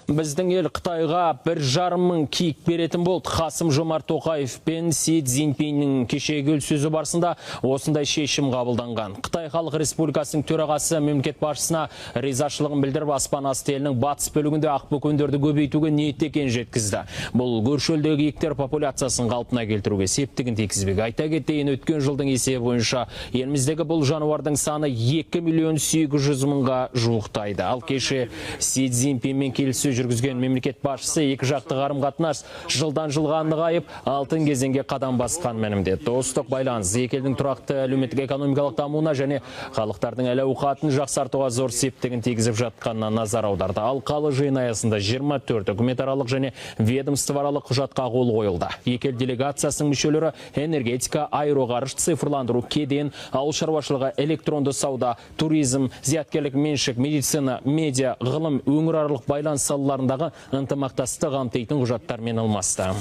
Біздің ел Қытайға 1,5 мың киік беретін болды. Қасым-Жомарт Тоқаев пен Си Цзиньпиннің кешегі келіссөзі барысында осындай шешім қабылданған. Қытай Халық Республикасының төрағасы мемлекет басшысына ризашылығын білдіріп, аспан асты елінің батыс бөлігінде ақбөкендерді көбейтуге ниетті екенін жеткізді. Бұл көрші елдегі киіктер популяциясын қалпына келтіруге септігін тигізбек. Айта кетейін, өткен жылдың есебі бойынша еліміздегі бұл жануардың саны 2.800.000-ға жуықтайды. Ал кеше Си Цзиньпинмен келіссөз жүргізген мемлекет басшысы екі жақты қарым-қатынас жылдан жылға нығайып, алтын кезеңге қадам басқан мәлімдеді. Достық байланыс екі елдің тұрақты әлеуметтік экономикалық дамуына және халықтардың әл-ауқатын жақсартуға зор септігін тигізіп жатқанына назар аударды. Алқалы жиын аясында 24 үкіметаралық және ведомствоаралық құжатқа қол қойылды. Екі ел делегациясының мүшелері энергетика, аэроғарыш, цифрландыру, кеден, ауыл шаруашылығы, электронды сауда, туризм, зияткерлік меншік, медицина, медиа, ғылым, өңіраралық байланыс салаларындағы ынтымақтастық қамтитын құжаттармен алмасты.